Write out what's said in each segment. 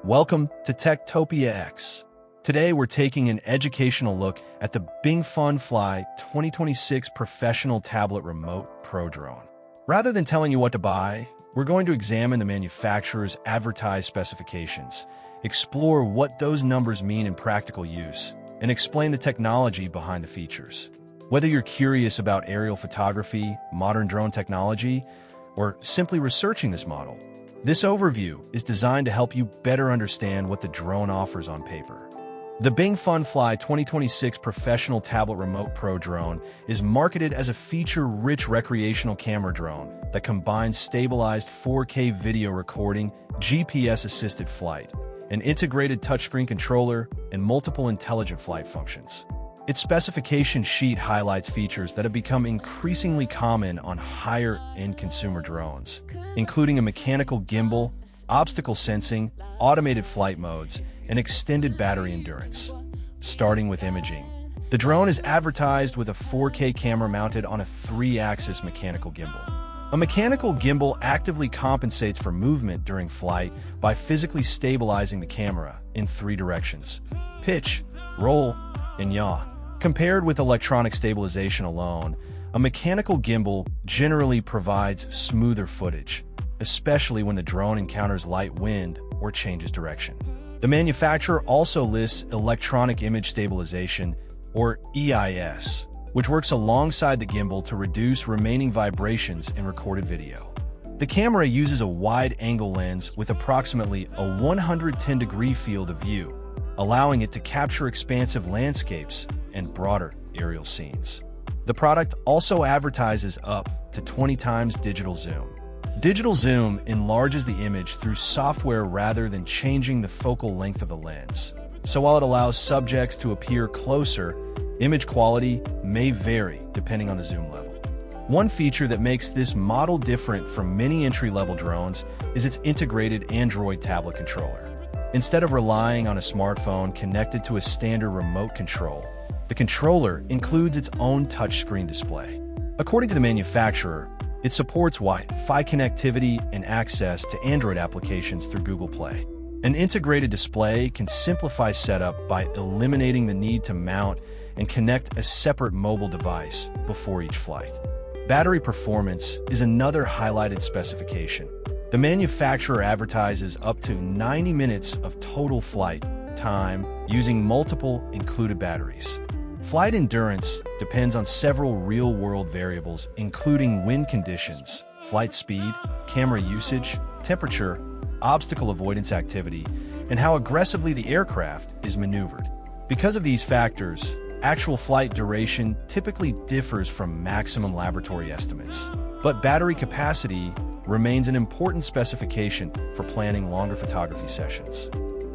Welcome to Techtopia X. Today we're taking an educational look at the BingfunFly 2026 Professional Tablet Remote Pro Drone. Rather than telling you what to buy, we're going to examine the manufacturer's advertised specifications, explore what those numbers mean in practical use, and explain the technology behind the features. Whether you're curious about aerial photography, modern drone technology, or simply researching this model, this overview is designed to help you better understand what the drone offers on paper. The BingfunFly 2026 Professional Tablet Remote Pro Drone is marketed as a feature-rich recreational camera drone that combines stabilized 4K video recording, GPS-assisted flight, an integrated touchscreen controller, and multiple intelligent flight functions. Its specification sheet highlights features that have become increasingly common on higher-end consumer drones, including a mechanical gimbal, obstacle sensing, automated flight modes, and extended battery endurance. Starting with imaging, the drone is advertised with a 4K camera mounted on a 3-axis mechanical gimbal. A mechanical gimbal actively compensates for movement during flight by physically stabilizing the camera in 3 directions: pitch, roll, and yaw. Compared with electronic stabilization alone, a mechanical gimbal generally provides smoother footage, especially when the drone encounters light wind or changes direction. The manufacturer also lists electronic image stabilization, or EIS, which works alongside the gimbal to reduce remaining vibrations in recorded video. The camera uses a wide-angle lens with approximately a 110-degree field of view, allowing it to capture expansive landscapes and broader aerial scenes. The product also advertises up to 20 times digital zoom. Digital zoom enlarges the image through software rather than changing the focal length of the lens. So while it allows subjects to appear closer, image quality may vary depending on the zoom level. One feature that makes this model different from many entry-level drones is its integrated Android tablet controller. Instead of relying on a smartphone connected to a standard remote control, the controller includes its own touchscreen display. According to the manufacturer, it supports Wi-Fi connectivity and access to Android applications through Google Play. An integrated display can simplify setup by eliminating the need to mount and connect a separate mobile device before each flight. Battery performance is another highlighted specification. The manufacturer advertises up to 90 minutes of total flight time using multiple included batteries. Flight endurance depends on several real-world variables, including wind conditions, flight speed, camera usage, temperature, obstacle avoidance activity, and how aggressively the aircraft is maneuvered. Because of these factors, actual flight duration typically differs from maximum laboratory estimates. But battery capacity remains an important specification for planning longer photography sessions.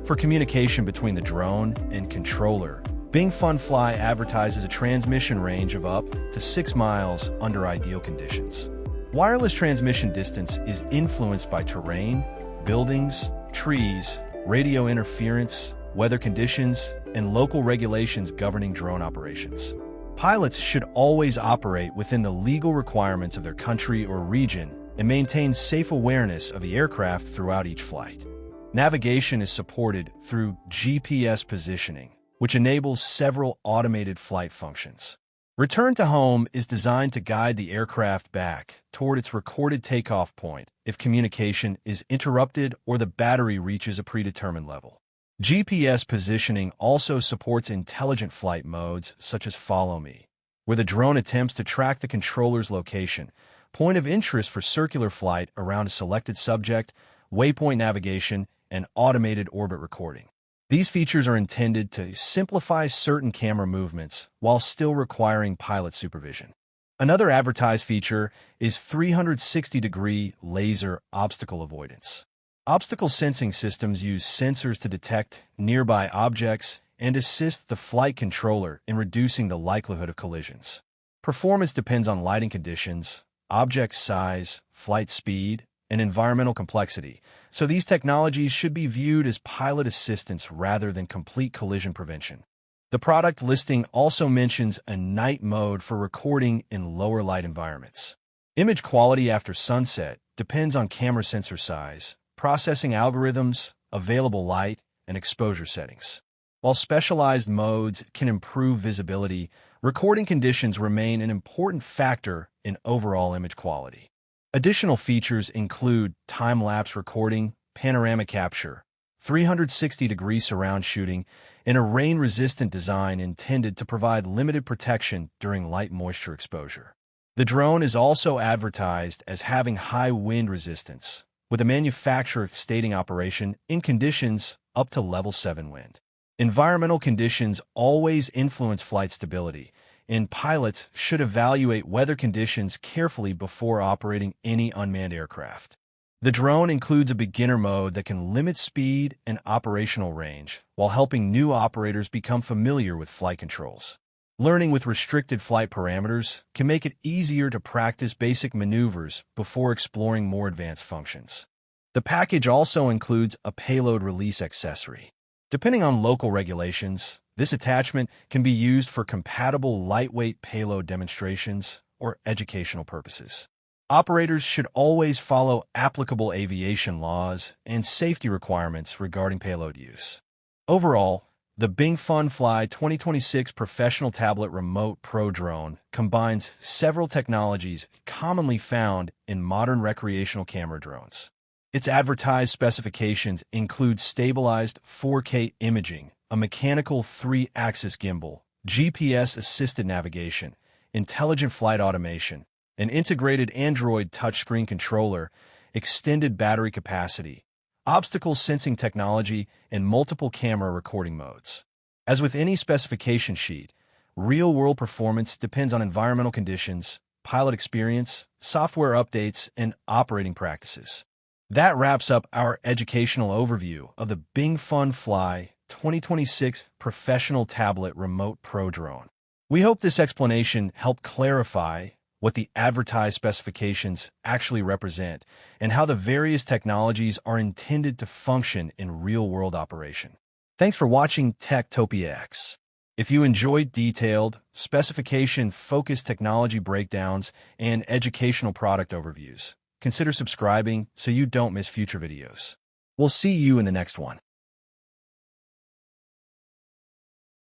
For communication between the drone and controller, BingfunFly advertises a transmission range of up to 6 miles under ideal conditions. Wireless transmission distance is influenced by terrain, buildings, trees, radio interference, weather conditions, and local regulations governing drone operations. Pilots should always operate within the legal requirements of their country or region and maintain safe awareness of the aircraft throughout each flight. Navigation is supported through GPS positioning, which enables several automated flight functions. Return to home is designed to guide the aircraft back toward its recorded takeoff point if communication is interrupted or the battery reaches a predetermined level. GPS positioning also supports intelligent flight modes such as Follow Me, where the drone attempts to track the controller's location, point of interest for circular flight around a selected subject, waypoint navigation, and automated orbit recording. These features are intended to simplify certain camera movements while still requiring pilot supervision. Another advertised feature is 360-degree laser obstacle avoidance. Obstacle sensing systems use sensors to detect nearby objects and assist the flight controller in reducing the likelihood of collisions. Performance depends on lighting conditions, object size, flight speed, and environmental complexity, so these technologies should be viewed as pilot assistance rather than complete collision prevention. The product listing also mentions a night mode for recording in lower light environments. Image quality after sunset depends on camera sensor size, processing algorithms, available light, and exposure settings. While specialized modes can improve visibility, recording conditions remain an important factor in overall image quality. Additional features include time-lapse recording, panoramic capture, 360-degree surround shooting, and a rain-resistant design intended to provide limited protection during light moisture exposure. The drone is also advertised as having high wind resistance, with the manufacturer stating operation in conditions up to level 7 wind. Environmental conditions always influence flight stability, and pilots should evaluate weather conditions carefully before operating any unmanned aircraft. The drone includes a beginner mode that can limit speed and operational range, while helping new operators become familiar with flight controls. Learning with restricted flight parameters can make it easier to practice basic maneuvers before exploring more advanced functions. The package also includes a payload release accessory. Depending on local regulations, this attachment can be used for compatible lightweight payload demonstrations or educational purposes. Operators should always follow applicable aviation laws and safety requirements regarding payload use. Overall, the BingfunFly 2026 Professional Tablet Remote Pro Drone combines several technologies commonly found in modern recreational camera drones. Its advertised specifications include stabilized 4K imaging, a mechanical 3-axis gimbal, GPS-assisted navigation, intelligent flight automation, an integrated Android touchscreen controller, extended battery capacity, obstacle sensing technology, and multiple camera recording modes. As with any specification sheet, real-world performance depends on environmental conditions, pilot experience, software updates, and operating practices. That wraps up our educational overview of the BingfunFly 2026 Professional Tablet Remote Pro Drone. We hope this explanation helped clarify what the advertised specifications actually represent and how the various technologies are intended to function in real-world operation. Thanks for watching Techtopia X. If you enjoyed detailed, specification-focused technology breakdowns and educational product overviews, consider subscribing so you don't miss future videos. We'll see you in the next one.